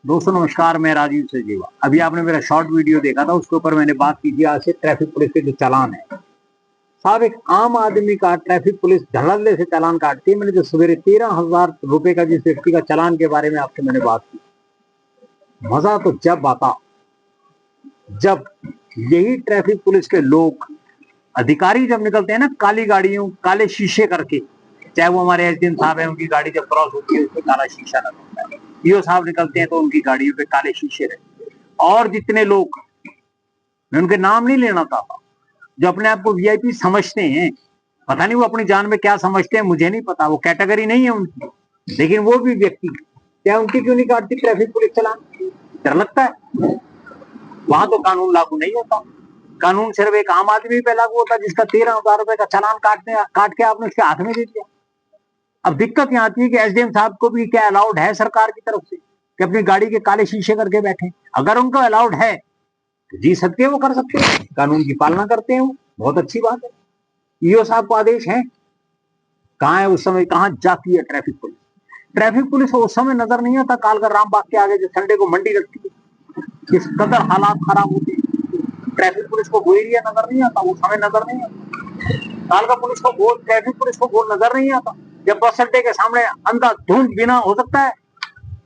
दोस्तों नमस्कार, मैं राजीव सजीवा। अभी आपने मेरा शॉर्ट वीडियो देखा था, उसके ऊपर मैंने बात की थी आज से ट्रैफिक पुलिस के जो चालान है। साहब, एक आम आदमी का ट्रैफिक पुलिस धड़ल्ले से चालान काटती है। मैंने जो सवेरे 13,000 रुपए का जिस व्यक्ति का चालान के बारे में आपसे मैंने बात की, मजा तो जब आता जब यही ट्रैफिक पुलिस के लोग अधिकारी जब निकलते हैं ना काली गाड़ियों, काले शीशे करके, चाहे वो हमारे एसडीएम साहब है, उनकी गाड़ी जब क्रॉस होती है उसमें काला शीशा लगा होता है। ईओ साहब निकलते हैं तो उनकी गाड़ियों पे काले शीशे रहते हैं। और जितने लोग, मैं उनके नाम नहीं लेना चाहता, जो अपने आप को वीआईपी समझते हैं, पता नहीं वो अपनी जान में क्या समझते हैं, मुझे नहीं पता, वो कैटेगरी नहीं है उनकी, लेकिन वो भी व्यक्ति, क्या उनकी क्यों नहीं काटती ट्रैफिक पुलिस चालान? डर लगता है। वहां तो कानून लागू नहीं होता। कानून सिर्फ एक आम आदमी पे लागू होता है जिसका 13,000 रुपए का चालान काट के आपने उसके हाथ में दे दिया। अब दिक्कत यहाँ आती है कि एसडीएम साहब को भी क्या अलाउड है सरकार की तरफ से कि अपनी गाड़ी के काले शीशे करके बैठे? अगर उनको अलाउड है तो जी सकते हैं, वो कर सकते हैं, कानून की पालना करते हैं, वो बहुत अच्छी बात है। ईओ साहब को आदेश है, कहाँ है उस समय, कहाँ जाती है ट्रैफिक पुलिस? ट्रैफिक पुलिस को उस समय नजर नहीं आता कालका रामबाग के आगे जो संडे को मंडी लगती है, किस कदर हालात खराब होते हैं। ट्रैफिक पुलिस को वो एरिया नजर नहीं आता, वो समय नजर नहीं आता। कालका पुलिस को वो, ट्रैफिक पुलिस को वो नजर नहीं आता जब बस अड्डे के सामने अंधाधुंध, बिना हो सकता है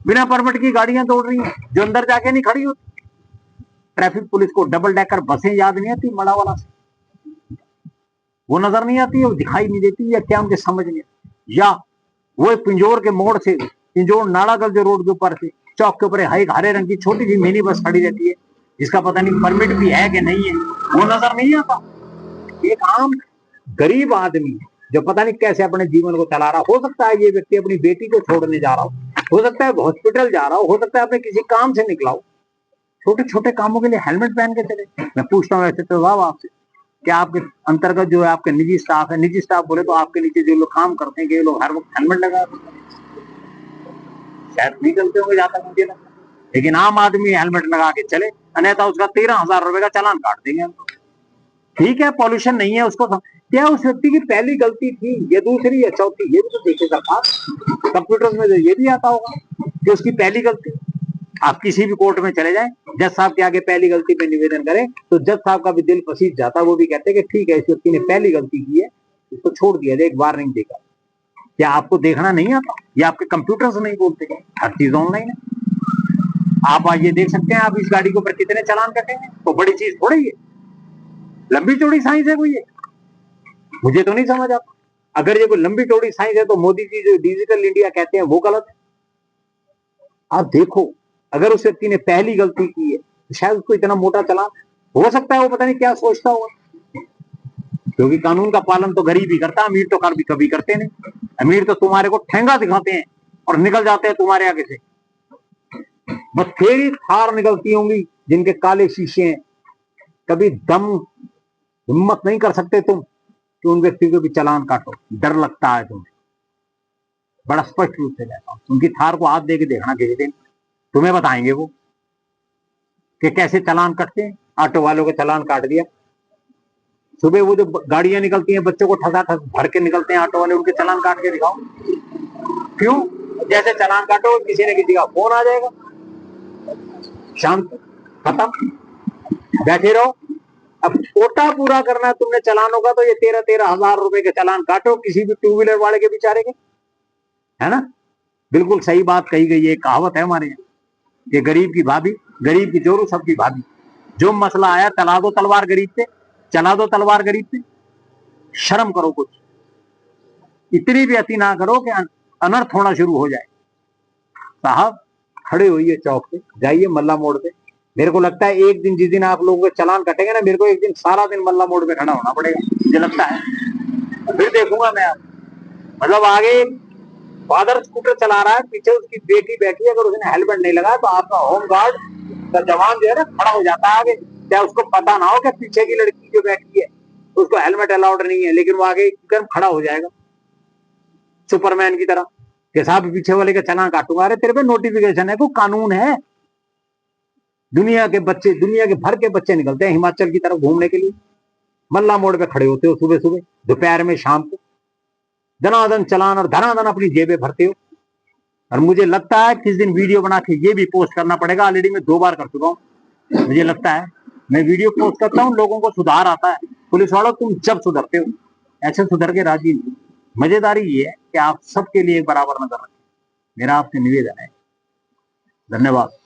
बिना परमिट की गाड़ियां दौड़ रही हैं जो अंदर जाके नहीं खड़ी होती। ट्रैफिक पुलिस को डबल डेकर बसें याद नहीं आती मड़ावाला से, वो नजर नहीं आती है, वो दिखाई नहीं देती, या क्या उनके समझ नहीं आती। या वो पिंजोर के मोड़ से, पिंजोर नाड़ागल जो रोड के ऊपर से चौक के ऊपर एक हरे रंग की छोटी सी मिनी बस खड़ी रहती है जिसका पता नहीं परमिट भी है कि नहीं है, वो नजर नहीं आता। एक आम गरीब आदमी जो पता नहीं कैसे अपने जीवन को चला रहा, हो सकता है ये व्यक्ति अपनी बेटी को छोड़ने जा रहा हो सकता है हॉस्पिटल जा रहा हो सकता है अपने किसी काम से निकला हो, छोटे छोटे कामों के लिए हेलमेट पहन के चले। मैं पूछता हूँ ऐसे तो साहब आपसे, क्या आपके अंतर्गत जो है आपके निजी स्टाफ है, निजी स्टाफ बोले तो आपके नीचे जो लोग काम करते हैं, ये लोग हर वक्त हेलमेट लगा शायद नहीं चलते होंगे जहां तक मुझे लगता है, लेकिन आम आदमी हेलमेट लगा के चले, अन्यथा उसका 13,000 रुपए का चालान काट देंगे हम। ठीक है, पॉल्यूशन नहीं है उसको, क्या उस व्यक्ति की पहली गलती थी या दूसरी या चौथी, ये भी तो देखे सरकार। कंप्यूटर में ये भी आता होगा कि उसकी पहली गलती। आप किसी भी कोर्ट में चले जाएं, जज साहब के आगे पहली गलती पे निवेदन करें तो जज साहब का भी दिल पसीज जाता है, वो भी कहते हैं कि ठीक है, इस व्यक्ति ने पहली गलती की है, इसको छोड़ दिया जाए, एक वार्निंग देगा। क्या आपको देखना नहीं आता? या आपके कंप्यूटर से नहीं बोलते? हर चीज ऑनलाइन है, आप ये देख सकते हैं आप इस गाड़ी के ऊपर कितने चालान कटेंगे, तो बड़ी चीज थोड़ी है, लंबी चौड़ी साइंस है कोई ये, मुझे तो नहीं समझ आता। अगर ये कोई लंबी चौड़ी साइंस है तो मोदी जी जो डिजिटल इंडिया कहते हैं वो गलत है। आप देखो, अगर उस व्यक्ति ने पहली गलती की है तो शायद उसको इतना मोटा चालान, हो सकता है वो पता नहीं क्या सोचता होगा, क्योंकि कानून का पालन तो गरीब ही करता, अमीर तो कभी कभी करते नहीं। अमीर तो तुम्हारे को ठेंगा दिखाते हैं और निकल जाते हैं तुम्हारे आगे से। बथेरी थार निकलती होंगी जिनके काले शीशे हैं, कभी दम हिम्मत नहीं कर सकते तुम कि उन व्यक्ति को भी चालान काटो, डर लगता है तुम्हें। बड़ा स्पष्ट रूप से कहता हूं, उनकी थार को हाथ दे के देखना किसी दिन, तुम्हें बताएंगे वो कि कैसे चालान कटते हैं। ऑटो वालों के चालान काट दिया, सुबह वो जो गाड़ियां निकलती हैं बच्चों को ठसा ठस भर के निकलते हैं ऑटो वाले, उनके चालान काट के दिखाओ। क्यों? जैसे चालान काटो किसी न किसी का फोन आ जाएगा, शांत, खत्म, बैठे रहो। अब कोटा पूरा करना तुमने चालानों का, तो ये 13,000 रुपए के चालान काटो किसी भी टू व्हीलर वाले के बेचारे के, है ना? बिल्कुल सही बात कही गई है, कहावत है हमारे यहाँ, ये गरीब की भाभी, गरीब की जोरू सबकी भाभी। जो मसला आया चला दो तलवार गरीब पे, चला दो तलवार गरीब पे। शर्म करो कुछ, इतनी भी अति ना करो कि अनर्थ होना शुरू हो जाए। साहब खड़े होइए चौक पे, जाइए मल्ला मोड़ पे। मेरे को लगता है एक दिन, जिस दिन आप लोगों के चालान कटेंगे ना, मेरे को एक दिन सारा दिन मल्ला मोड़ पे खड़ा होना पड़ेगा, मुझे लगता है। फिर देखूंगा मैं, मतलब आगे फादर स्कूटर चला रहा है, पीछे उसकी बेटी बैठी है, अगर उसने हेलमेट नहीं लगाया तो आपका होम गार्ड का जवान जो है ना खड़ा हो जाता है आगे, चाहे उसको पता ना हो कि पीछे की लड़की जो बैठी है उसको हेलमेट अलाउड नहीं है, लेकिन वो आगे एकदम खड़ा हो जाएगा सुपरमैन की तरह कि साहब पीछे वाले का चालान काटूंगा। अरे तेरे पे नोटिफिकेशन है, कोई कानून है? दुनिया के बच्चे, दुनिया के भर के बच्चे निकलते हैं हिमाचल की तरफ घूमने के लिए, मल्ला मोड़ पे खड़े होते हो सुबह सुबह, दोपहर में, शाम को, धनाधन चलान और धनाधन अपनी जेबें भरते हो। और मुझे लगता है किस दिन वीडियो बना के ये भी पोस्ट करना पड़ेगा। ऑलरेडी मैं 2 बार कर चुका हूँ। मुझे लगता है मैं वीडियो पोस्ट करता हूँ, लोगों को सुधार आता है। पुलिस वालों तुम जब सुधरते हो, ऐसे सुधर के राजी नहीं। मजेदारी ये है कि आप सबके लिए एक बराबर नजर रखें, मेरा आपसे निवेदन है। धन्यवाद।